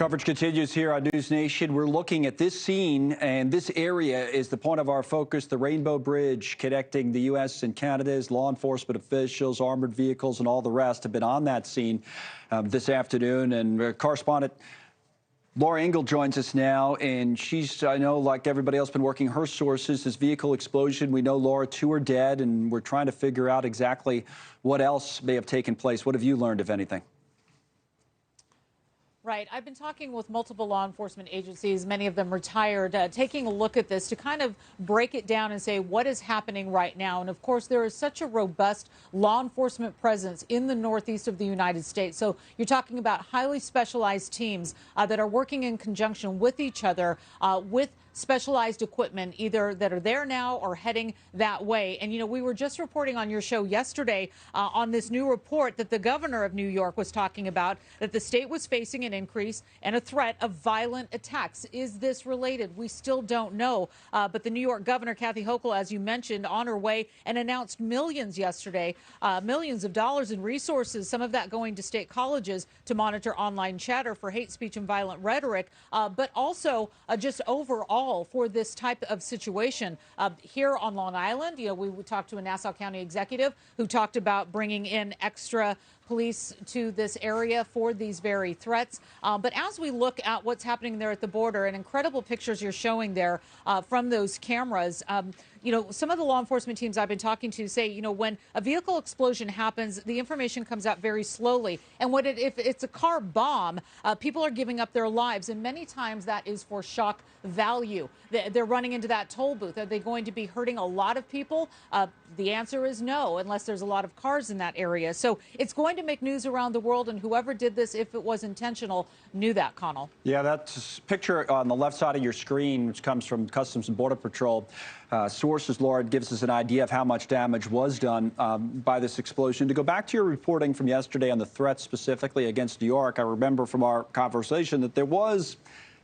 Coverage continues here on News Nation. We're looking at this scene, and this area is the point of our focus, the Rainbow Bridge connecting the U.S. and Canada's law enforcement officials, armored vehicles, and all the rest have been on that scene this afternoon. And correspondent Laura Ingle joins us now, and she's, I know, like everybody else, been working her sources. This vehicle explosion, we know, Laura, 2 are dead, and we're trying to figure out exactly what else may have taken place. What have you learned, if anything? Right. I've been talking with multiple law enforcement agencies, many of them retired, taking a look at this to kind of break it down and say what is happening right now. And of course, there is such a robust law enforcement presence in the northeast of the United States. So you're talking about highly specialized teams that are working in conjunction with each other with specialized equipment, either that are there now or heading that way. And, you know, we were just reporting on your show yesterday on this new report that the governor of New York was talking about, that the state was facing an increase and a threat of violent attacks. Is this related? We still don't know. But the New York governor, Kathy Hochul, as you mentioned, on her way and announced millions yesterday, millions of dollars in resources, some of that going to state colleges to monitor online chatter for hate speech and violent rhetoric, but also just overall for this type of situation. Here on Long Island, you know, we talked to a Nassau County executive who talked about bringing in extra police to this area for these very threats. But as we look at what's happening there at the border, and incredible pictures you're showing there from those cameras, you know, some of the law enforcement teams I've been talking to say, you know, when a vehicle explosion happens, the information comes out very slowly. And if it's a car bomb, people are giving up their lives. And many times that is for shock value. They're running into that toll booth. Are they going to be hurting a lot of people? The answer is no, unless there's a lot of cars in that area. So it's going to make news around the world. And whoever did this, if it was intentional, knew that, Connell. Yeah, that picture on the left side of your screen, which comes from Customs and Border Patrol. Sources, Laura, gives us an idea of how much damage was done by this explosion. To go back to your reporting from yesterday on the threat specifically against New York, I remember from our conversation that there was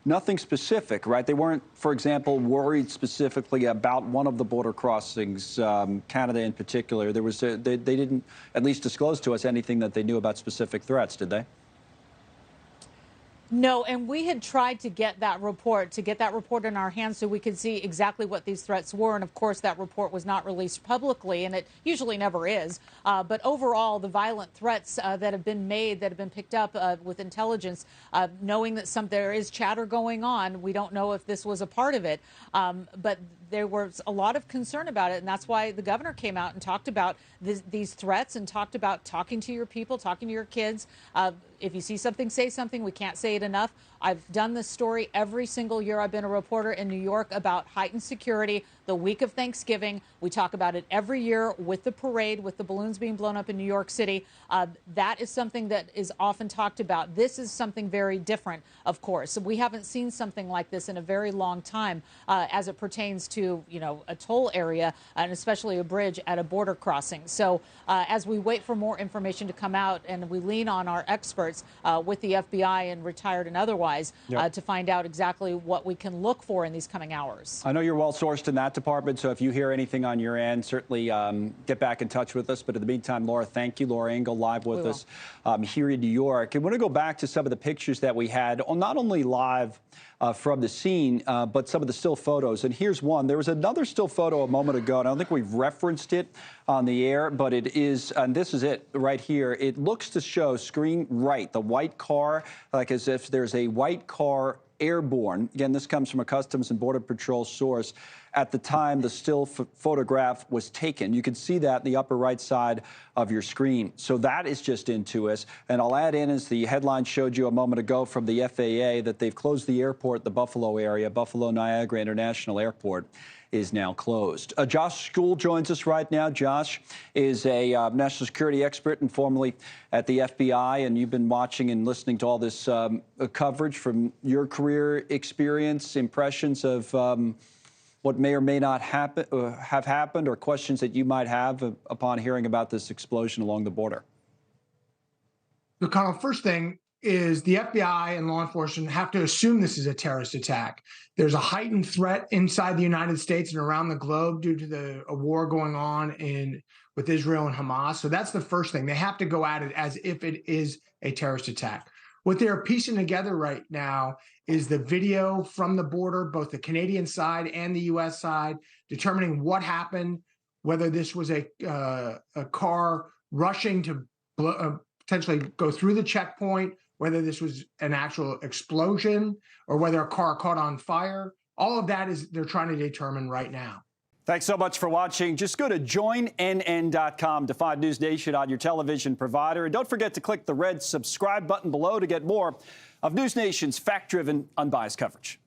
nothing specific, right? They weren't, for example, worried specifically about one of the border crossings, Canada in particular. There was they didn't at least disclose to us anything that they knew about specific threats, did they? No, and we had tried to get that report, in our hands so we could see exactly what these threats were. And of course, that report was not released publicly, and it usually never is. But overall, the violent threats that have been made, that have been picked up with intelligence, knowing that there is chatter going on, we don't know if this was a part of it. But there was a lot of concern about it, and that's why the governor came out and talked about these threats and talked about talking to your people, talking to your kids. If you see something, say something. We can't say it enough. I've done this story every single year I've been a reporter in New York about heightened security the week of Thanksgiving. We talk about it every year with the parade, with the balloons being blown up in New York City. That is something that is often talked about. This is something very different, of course. We haven't seen something like this in a very long time as it pertains to, you know, a toll area and especially a bridge at a border crossing. So as we wait for more information to come out and we lean on our experts with the FBI and retired and otherwise, to find out exactly what we can look for in these coming hours. I know you're well sourced in that department, so if you hear anything on your end, certainly get back in touch with us. But in the meantime, Laura, thank you. Laura Ingle live with us here in New York. I want to go back to some of the pictures that we had, not only live from the scene, but some of the still photos. And here's one. There was another still photo a moment ago, and I don't think we've referenced it on the air, but it is, and this is it right here. It looks to show, screen right, the white car, like as if there's a white car airborne. Again, this comes from a Customs and Border Patrol source. At the time the still photograph was taken, you can see that in the upper right side of your screen. So that is just into us. And I'll add in, as the headline showed you a moment ago from the FAA, that they've closed the airport, the Buffalo area, Buffalo Niagara International Airport is now closed. Josh School joins us right now. Josh is a national security expert and formerly at the FBI, and you've been watching and listening to all this coverage from your career experience, impressions of what may or may not have happened, or questions that you might have upon hearing about this explosion along the border. So, Connell, first thing is the FBI and law enforcement have to assume this is a terrorist attack. There's a heightened threat inside the United States and around the globe due to a war going on with Israel and Hamas. So that's the first thing. They have to go at it as if it is a terrorist attack. What they're piecing together right now is the video from the border, both the Canadian side and the U.S. side, determining what happened, whether this was a car rushing to potentially go through the checkpoint, whether this was an actual explosion, or whether a car caught on fire. All of that is they're trying to determine right now. Thanks so much for watching. Just go to joinnn.com to find News Nation on your television provider. And don't forget to click the red subscribe button below to get more of News Nation's fact-driven, unbiased coverage.